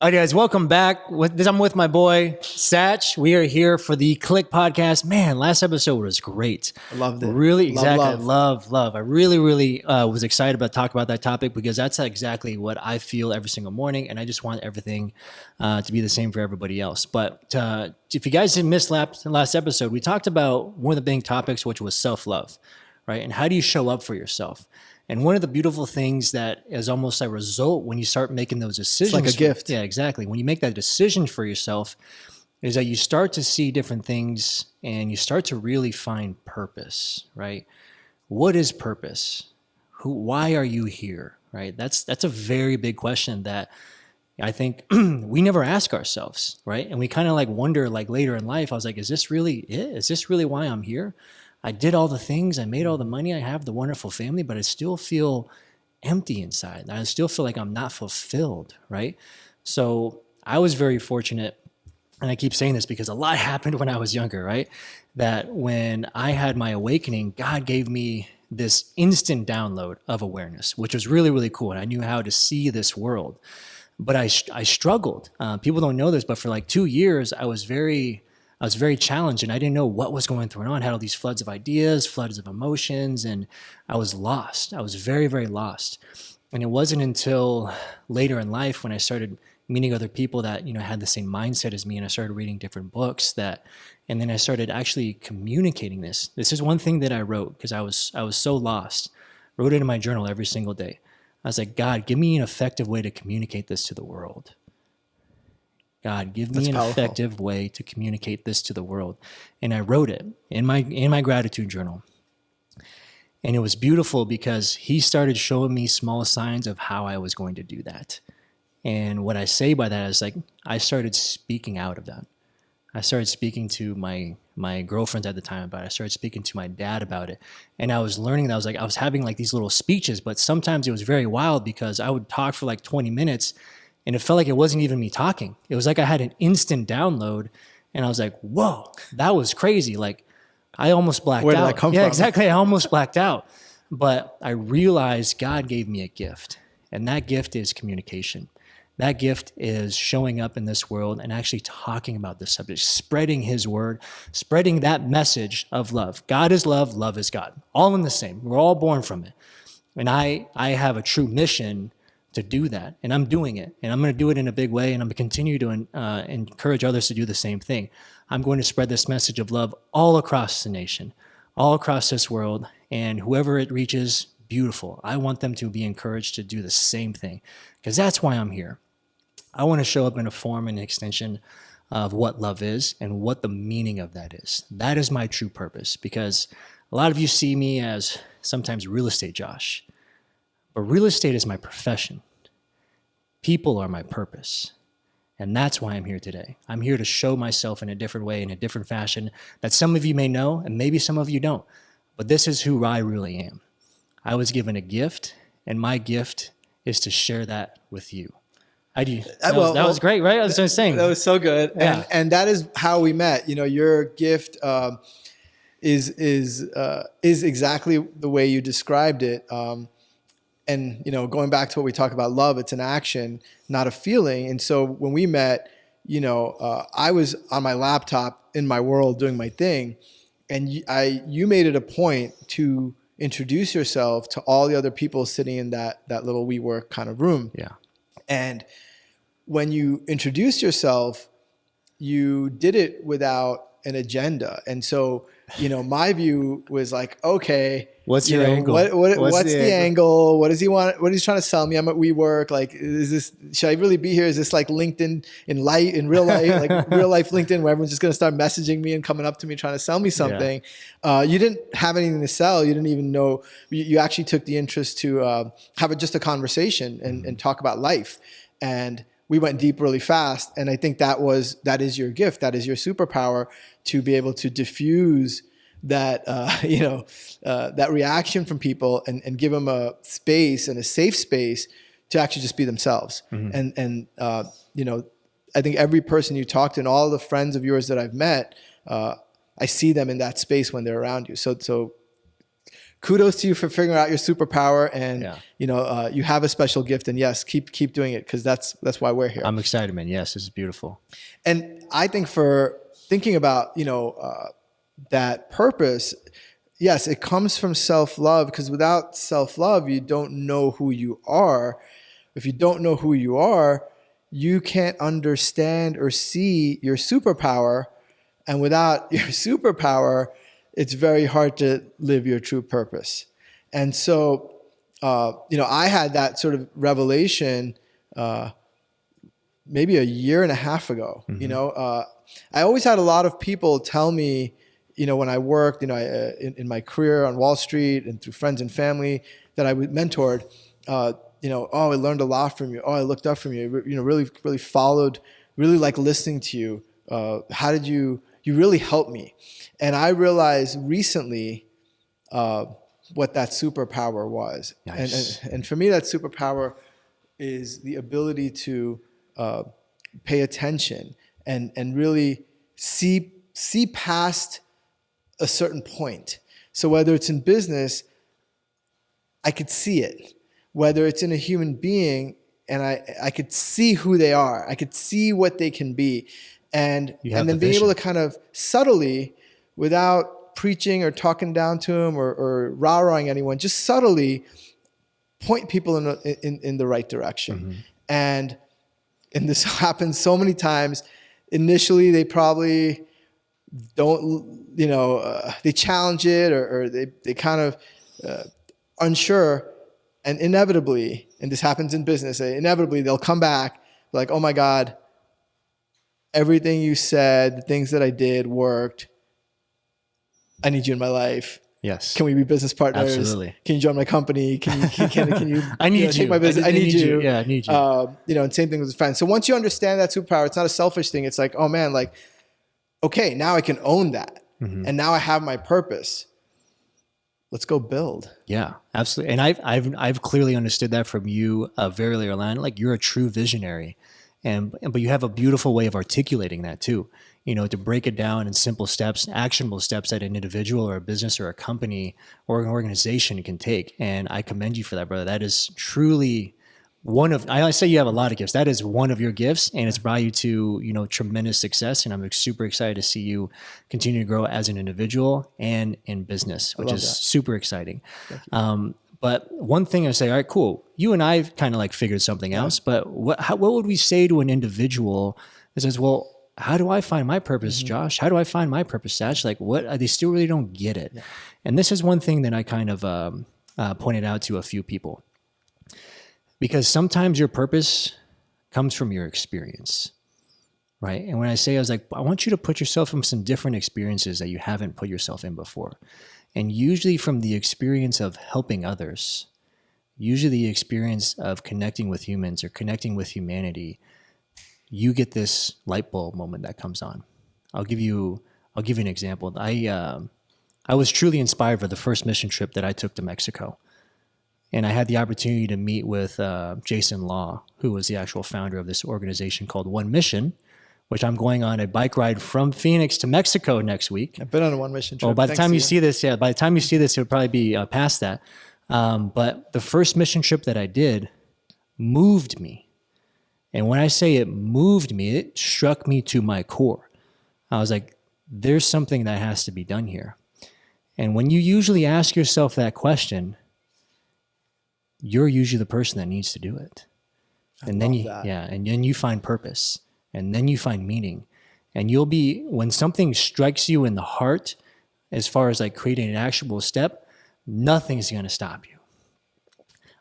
All right, guys, welcome back. I'm with my boy, Satch. We are here for the Click podcast. Man, last episode was great. I loved it. Really, exactly. Love. Love. I really was excited about talk about that topic because that's exactly what I feel every single morning, and I just want everything to be the same for everybody else. But if you guys didn't miss last episode, we talked about one of the big topics, which was self-love, right? And how do you show up for yourself? And one of the beautiful things that is almost a result when you start making those decisions. It's like a gift. Yeah, exactly. When you make that decision for yourself, is that you start to see different things and you start to really find purpose, right? What is purpose? Why are you here, right? That's a very big question that I think we never ask ourselves, right? And we kind of like wonder like later in life, I was like, is this really it? Is this really why I'm here? I did all the things, I made all the money, I have the wonderful family, but I still feel empty inside. I still feel like I'm not fulfilled, right? So I was very fortunate, and I keep saying this because a lot happened when I was younger, right? That when I had my awakening, God gave me this instant download of awareness, which was really, really cool. And I knew how to see this world. But I struggled. People don't know this, but for like 2 years, I was very challenged and I didn't know what was going on. I had all these floods of ideas, floods of emotions, and I was lost. I was very, very lost. And it wasn't until later in life when I started meeting other people that, had the same mindset as me, and I started reading different books and then I started actually communicating this. This is one thing that I wrote because I was so lost. Wrote it in my journal every single day. I was like, God, give me an effective way to communicate this to the world. God, give me an effective way to communicate this to the world. And I wrote it in my gratitude journal. And it was beautiful because he started showing me small signs of how I was going to do that. And what I say by that is like, I started speaking out of that. I started speaking to my girlfriends at the time about it. I started speaking to my dad about it. And I was learning that I was having like these little speeches, but sometimes it was very wild because I would talk for like 20 minutes and it felt like it wasn't even me talking. It was like I had an instant download and I was like, whoa, that was crazy. Like I almost blacked out. Where did that come from? Yeah, exactly. I almost blacked out. But I realized God gave me a gift, and that gift is communication. That gift is showing up in this world and actually talking about this subject, spreading his word, spreading that message of love. God is love, love is God. All in the same. We're all born from it. And I have a true mission to do that, and I'm doing it, and I'm going to do it in a big way, and I'm going to continue to encourage others to do the same thing. I'm going to spread this message of love all across the nation, all across this world, and whoever it reaches, beautiful. I want them to be encouraged to do the same thing, because that's why I'm here. I want to show up in a form and extension of what love is and what the meaning of that is. That is my true purpose, because a lot of you see me as sometimes real estate Josh. But real estate is my profession. People are my purpose. And that's why I'm here today. I'm here to show myself in a different way, in a different fashion that some of you may know and maybe some of you don't. But this is who I really am. I was given a gift, and my gift is to share that with you. That was great, right? I was just saying. That was so good. Yeah. And that is how we met. Your gift is exactly the way you described it. And, going back to what we talk about love, it's an action, not a feeling. And so when we met, I was on my laptop in my world doing my thing. And you made it a point to introduce yourself to all the other people sitting in that little WeWork kind of room. Yeah. And when you introduced yourself, you did it without an agenda. And so, my view was like, okay, what's your angle? What's the angle? What does he want? What is he trying to sell me? I'm at WeWork. Like, should I really be here? Is this like LinkedIn in real life, like real life LinkedIn, where everyone's just going to start messaging me and coming up to me trying to sell me something? Yeah. You didn't have anything to sell. You didn't even know. You actually took the interest to have just a conversation and talk about life. And we went deep really fast. And I think that is your gift. That is your superpower, to be able to diffuse that, that reaction from people and give them a space and a safe space to actually just be themselves. Mm-hmm. And I think every person you talk to and all the friends of yours that I've met, I see them in that space when they're around you. So kudos to you for figuring out your superpower, and Yeah. you have a special gift, and yes, keep doing it, because that's why we're here. I'm excited, man. Yes, this is beautiful. And I think for thinking about, that purpose, yes, it comes from self-love, because without self-love, you don't know who you are. If you don't know who you are, you can't understand or see your superpower. And without your superpower, it's very hard to live your true purpose. And so, I had that sort of revelation maybe a year and a half ago. I always had a lot of people tell me, when I worked, in my career on Wall Street and through friends and family that I mentored, oh, I learned a lot from you. Oh, I looked up from you. Really, really followed, really like listening to you. How did you really helped me? And I realized recently what that superpower was. Nice. And for me, that superpower is the ability to pay attention and really see past a certain point. So whether it's in business, I could see it. Whether it's in a human being, and I could see who they are. I could see what they can be. And then being able to kind of subtly, without preaching or talking down to them or rah-rahing anyone, just subtly point people in the right direction. And this happens so many times. Initially, they probably don't, they challenge it or they kind of unsure. And inevitably, and this happens in business, inevitably they'll come back like, oh my God, everything you said, the things that I did worked. I need you in my life. Yes. Can we be business partners? Absolutely. Can you join my company? Can you I need you. take my business? I need you. Yeah, I need you. And same thing with friends. So once you understand that superpower, it's not a selfish thing. It's like, oh man, like, okay, now I can own that. And now I have my purpose. Let's go build. Yeah, absolutely. And I've clearly understood that from you very early on. Like, you're a true visionary, but you have a beautiful way of articulating that too. To break it down in simple steps, actionable steps that an individual or a business or a company or an organization can take. And I commend you for that, brother. That is truly I say you have a lot of gifts. That is one of your gifts, and it's brought you to, tremendous success. And I'm super excited to see you continue to grow as an individual and in business, which is super exciting. But one thing I say, all right, cool. You and I kind of like figured something else, but what would we say to an individual that says, well, how do I find my purpose, Josh? How do I find my purpose, Satch? Like, they still really don't get it. Yeah. And this is one thing that I kind of pointed out to a few people. Because sometimes your purpose comes from your experience, right? And when I say, I was like, I want you to put yourself in some different experiences that you haven't put yourself in before. And usually from the experience of helping others, usually the experience of connecting with humans or connecting with humanity, you get this light bulb moment that comes on. I'll give you an example. I was truly inspired for the first mission trip that I took to Mexico. And I had the opportunity to meet with Jason Law, who was the actual founder of this organization called One Mission, which I'm going on a bike ride from Phoenix to Mexico next week. I've been on a One Mission trip. Well, by the time you see this, it'll probably be past that. But the first mission trip that I did moved me. And when I say it moved me, it struck me to my core. I was like, there's something that has to be done here. And when you usually ask yourself that question, you're usually the person that needs to do it. And then you find purpose, and then you find meaning. And when something strikes you in the heart, as far as like creating an actionable step, nothing's going to stop you.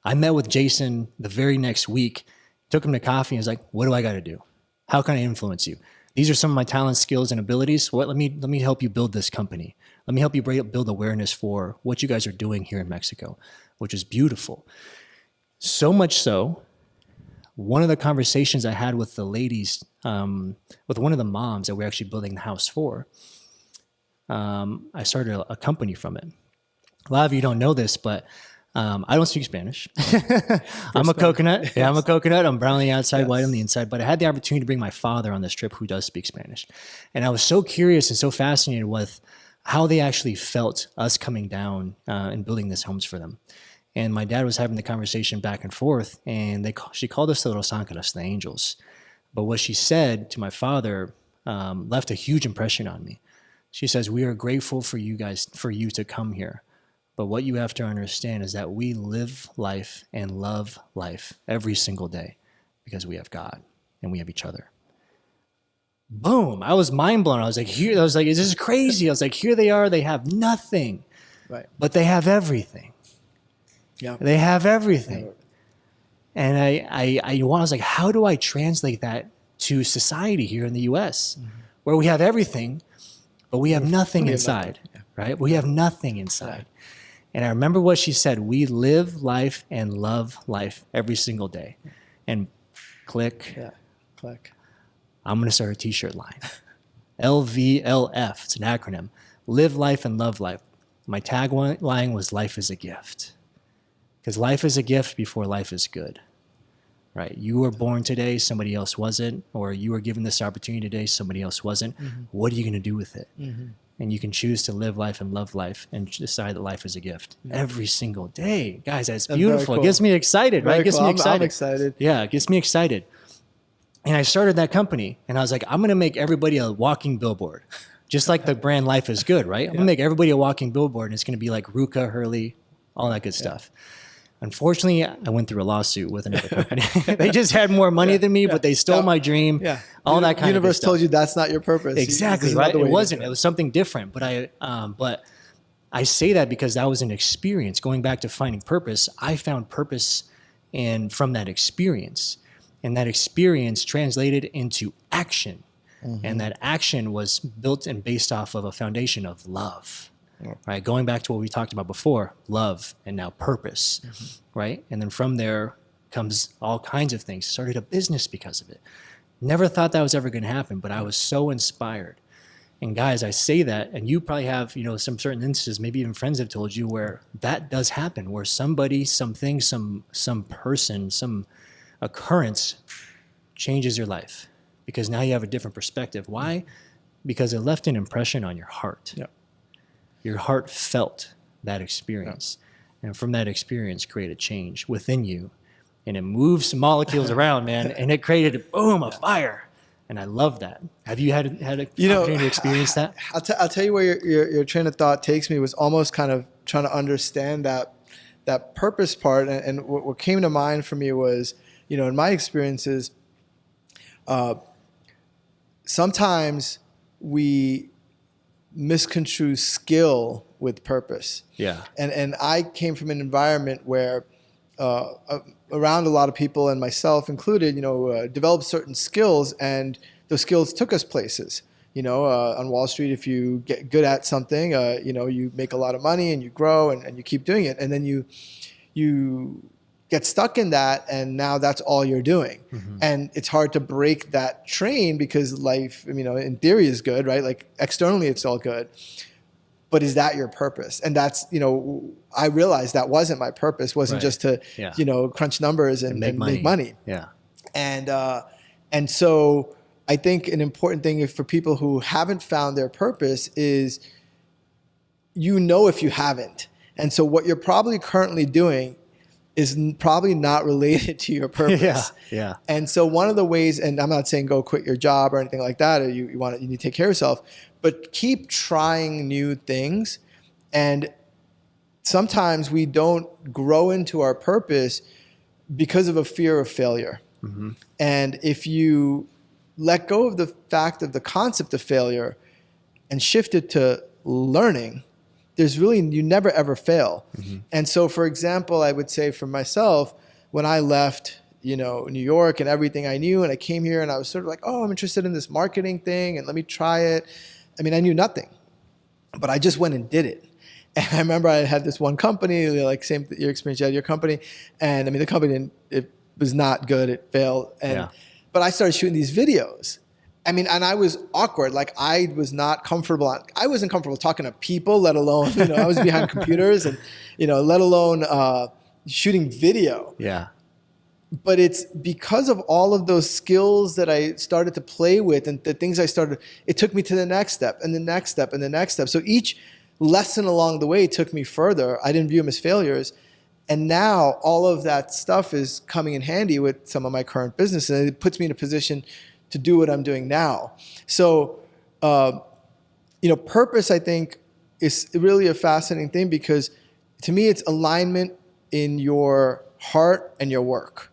I met with Jason the very next week, took him to coffee, and was like, what do I got to do? How can I influence you? These are some of my talents, skills, and abilities. Let me help you build this company. Let me help you build awareness for what you guys are doing here in Mexico, which is beautiful. So much so, one of the conversations I had with the ladies, with one of the moms that we're actually building the house for, I started a company from it. A lot of you don't know this, but I don't speak Spanish. I'm a coconut. Yes. Yeah, I'm a coconut. I'm brown on the outside, white on the inside. But I had the opportunity to bring my father on this trip who does speak Spanish. And I was so curious and so fascinated with how they actually felt us coming down and building these homes for them. And my dad was having the conversation back and forth, and she called us the Los Angeles, the angels. But what she said to my father left a huge impression on me. She says, "We are grateful for you guys, for you to come here. But what you have to understand is that we live life and love life every single day because we have God and we have each other." Boom. I was mind blown. I was like, this is crazy. I was like, here they are. They have nothing, Right. but they have everything. Yeah. They have everything. And I was like, how do I translate that to society here in the US where we have everything, but we have nothing inside, right? We have nothing inside. And I remember what she said, we live life and love life every single day. And click. Yeah. Click. I'm going to start a t-shirt line. LVLF, it's an acronym. Live life and love life. My tagline was life is a gift. Because life is a gift before life is good, right? You were born today, somebody else wasn't, or you were given this opportunity today, somebody else wasn't. What are you going to do with it? And you can choose to live life and love life and decide that life is a gift every single day. Guys, that's beautiful. Cool. It gets me excited, right? It gets me excited. I'm excited. Yeah, it gets me excited. And I started that company, and I was like, I'm going to make everybody a walking billboard. Just like the brand Life is Good, right? I'm going to make everybody a walking billboard, and it's going to be like Ruka, Hurley, all that good stuff. Unfortunately, I went through a lawsuit with another company. They just had more money than me, but they stole my dream. Yeah. All that kind of universe stuff. told you that's not your purpose. Exactly, right? It wasn't. It was something different. But I say that because that was an experience. Going back to finding purpose, I found purpose from that experience. And that experience translated into action. And that action was built and based off of a foundation of love. Right, going back to what we talked about before, love and now purpose, right? And then from there comes all kinds of things. Started a business because of it. Never thought that was ever going to happen, but I was so inspired. And guys, I say that, and you probably have, some certain instances, maybe even friends have told you where that does happen, where somebody, something, some person, some occurrence changes your life because now you have a different perspective. Why? Because it left an impression on your heart. Yep. Your heart felt that experience. And from that experience, created change within you. And it moves some molecules around, man. And it created, a fire. And I love that. Have you had an opportunity to experience that? I'll tell you where your train of thought takes me was almost kind of trying to understand that purpose part. And what came to mind for me was, in my experiences, sometimes we misconstrue skill with purpose. Yeah. And I came from an environment where around a lot of people and myself included, developed certain skills, and those skills took us places. On Wall Street, if you get good at something, you make a lot of money and you grow and you keep doing it. And then you get stuck in that, and now that's all you're doing. And it's hard to break that train because life, in theory is good, right? Like externally it's all good. But is that your purpose? And that's, I realized that wasn't my purpose, wasn't just to, crunch numbers and make money. Yeah. And so I think an important thing for people who haven't found their purpose is, if you haven't. And so what you're probably currently doing is probably not related to your purpose. Yeah. And so one of the ways, and I'm not saying go quit your job or anything like that, or you need to take care of yourself, but keep trying new things. And sometimes we don't grow into our purpose because of a fear of failure. And if you let go of the fact of the concept of failure and shift it to learning, you never ever fail. And so, for example, I would say for myself, when I left, New York and everything I knew, and I came here and I was sort of like, I'm interested in this marketing thing and let me try it. I mean, I knew nothing, but I just went and did it. And I remember I had this one company, like same your experience, you had your company. And I mean, the company, it was not good. It failed. But I started shooting these videos. I mean, and I was awkward. Like I was not comfortable. I wasn't comfortable talking to people, let alone, I was behind computers and, let alone shooting video. Yeah. but it's because of all of those skills that I started to play with and the things I started, it took me to the next step and the next step and the next step. So each lesson along the way took me further. I didn't view them as failures. And now all of that stuff is coming in handy with some of my current business, and it puts me in a position to do what I'm doing now. So, purpose, I think, is really a fascinating thing because to me, it's alignment in your heart and your work.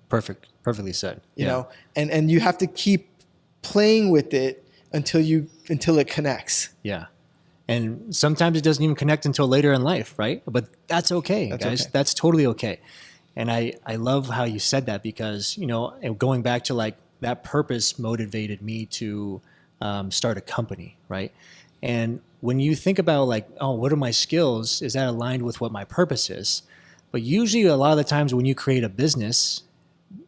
Perfectly said. You know, and you have to keep playing with it until it connects. Yeah. And sometimes it doesn't even connect until later in life, right? But that's okay, guys. Okay. That's totally okay. And I love how you said that because, going back to like that purpose motivated me to start a company, right? And when you think about like, oh, what are my skills? Is that aligned with what my purpose is? But usually a lot of the times when you create a business,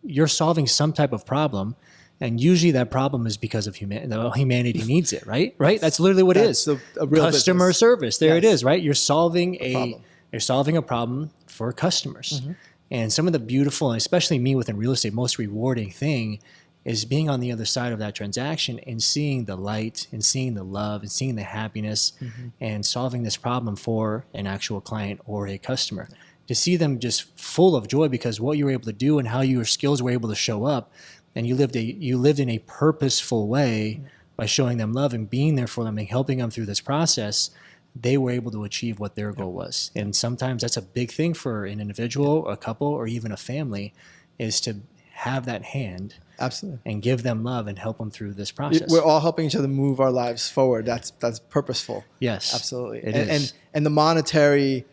you're solving some type of problem. And usually that problem is because of humanity needs it, right? Right? That's literally what it is. A real Customer business. service. There it Yes. is, right? You're solving problem. a problem for customers. Mm-hmm. And some of the beautiful, and especially me within real estate, most rewarding thing is being on the other side of that transaction and seeing the light and seeing the love and seeing the happiness and solving this problem for an actual client or a customer. To see them just full of joy because what you were able to do and how your skills were able to show up, and you lived in a purposeful way by showing them love and being there for them and helping them through this process, they were able to achieve what their goal was. And sometimes that's a big thing for an individual, a couple, or even a family, is to have that hand Absolutely. and give them love and help them through this process. We're all helping each other move our lives forward. That's purposeful. Yes, Absolutely. it is. And the monetary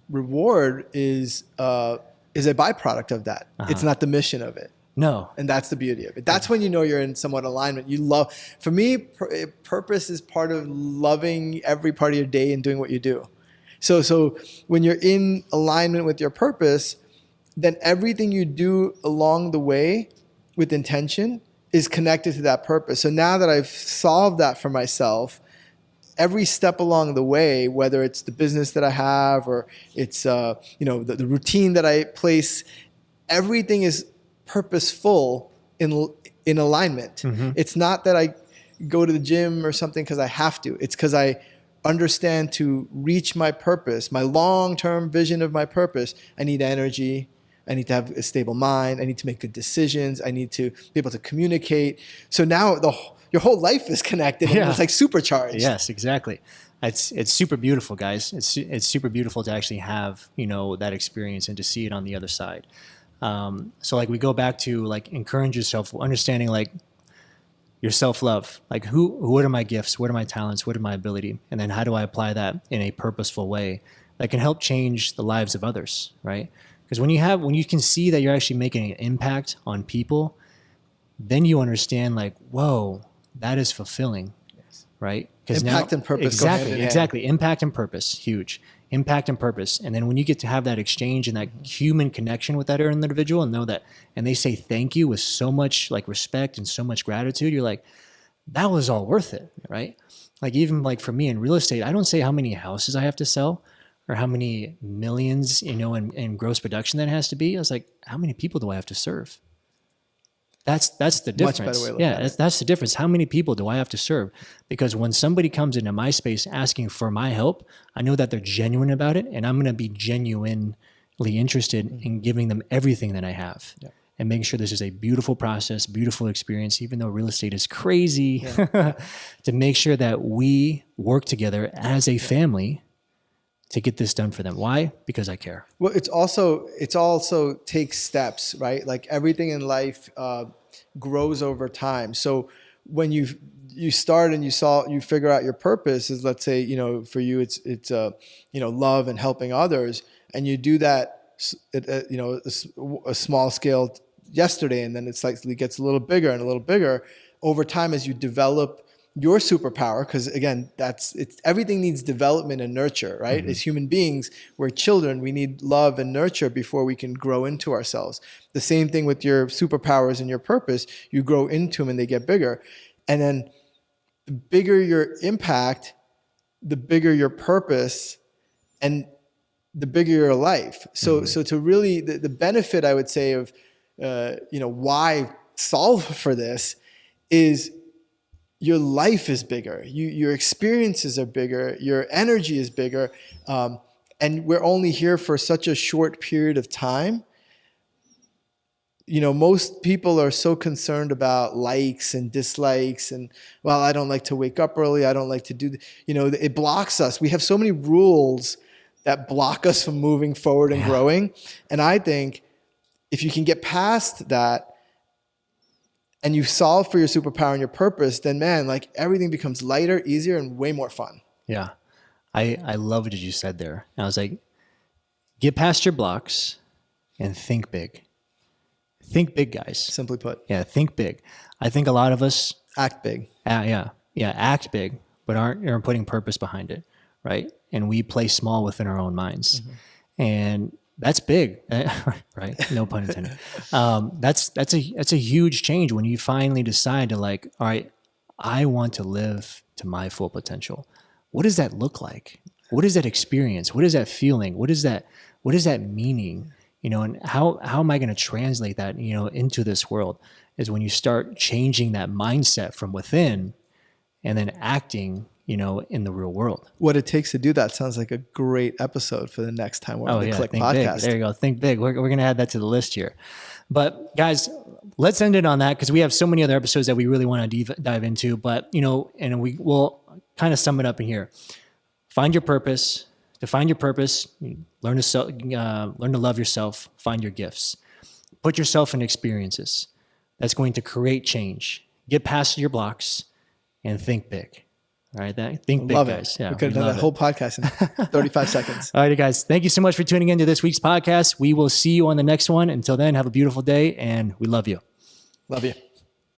reward is a byproduct of that. It's not the mission of it. No. And that's the beauty of it. That's when you know you're in somewhat alignment. For me, purpose is part of loving every part of your day and doing what you do. So when you're in alignment with your purpose, then everything you do along the way with intention is connected to that purpose. So now that I've solved that for myself, every step along the way, whether it's the business that I have or it's the routine that I place, everything is purposeful in alignment. Mm-hmm. It's not that I go to the gym or something because I have to. It's because I understand to reach my purpose, my long-term vision of my purpose. I need energy. I need to have a stable mind. I need to make good decisions. I need to be able to communicate. So now your whole life is connected and it's like supercharged. Yes, exactly. It's super beautiful, guys. It's super beautiful to actually have, that experience and to see it on the other side. So like we go back to like encourage yourself, understanding like your self-love, like what are my gifts? What are my talents? What are my ability? And then how do I apply that in a purposeful way that can help change the lives of others, right? Because when you can see that you're actually making an impact on people, then you understand like, whoa, that is fulfilling, right? Impact and purpose go hand in hand. Exactly. Impact and purpose, huge. Impact and purpose. And then when you get to have that exchange and that human connection with that individual and know that, and they say thank you with so much like respect and so much gratitude, you're like, that was all worth it, right? Like even like for me in real estate, I don't say how many houses I have to sell or how many millions, in gross production that has to be. I was like, how many people do I have to serve? That's the difference. Much better way to look at it. That's the difference. How many people do I have to serve? Because when somebody comes into my space asking for my help, I know that they're genuine about it, and I'm going to be genuinely interested in giving them everything that I have. Yeah. And making sure this is a beautiful process, beautiful experience, even though real estate is crazy, to make sure that we work together as a family to get this done for them. Why? Because I care. Well, it's also takes steps, right? Like everything in life grows over time. So when you start and you figure out your purpose is, let's say, for you it's love and helping others, and you do that a small scale yesterday, and then it slightly gets a little bigger and a little bigger over time as you develop your superpower, because again, everything needs development and nurture, right? Mm-hmm. As human beings, we're children. We need love and nurture before we can grow into ourselves. The same thing with your superpowers and your purpose. You grow into them and they get bigger. And then the bigger your impact, the bigger your purpose, and the bigger your life. So to really, the benefit I would say of why solve for this is your life is bigger. Your experiences are bigger. Your energy is bigger. And we're only here for such a short period of time. Most people are so concerned about likes and dislikes and, well, I don't like to wake up early. I don't like to do, it blocks us. We have so many rules that block us from moving forward and growing. And I think if you can get past that and you solve for your superpower and your purpose, then man, like everything becomes lighter, easier, and way more fun. Yeah. I love what you said there. I was like, get past your blocks and think big. Think big, guys. Simply put. Yeah, think big. I think a lot of us act big. Act big, but aren't putting purpose behind it, right? And we play small within our own minds, and that's big, right? No pun intended. That's a huge change when you finally decide to like, all right, I want to live to my full potential. What does that look like? What is that experience? What is that feeling? What is that meaning? And how am I going to translate that, into this world is when you start changing that mindset from within and then acting, in the real world. What it takes to do that sounds like a great episode for the next time we're on the Click Think podcast. Big. There you go. Think big. We're going to add that to the list here. But guys, let's end it on that because we have so many other episodes that we really want to dive into. But, and we will kind of sum it up in here. Find your purpose. Define your purpose. Learn to love yourself. Find your gifts. Put yourself in experiences. That's going to create change. Get past your blocks and think big. All right, think big, guys. Yeah, we could have done that whole podcast in 35 seconds. All right, guys. Thank you so much for tuning into this week's podcast. We will see you on the next one. Until then, have a beautiful day, and we love you. Love you.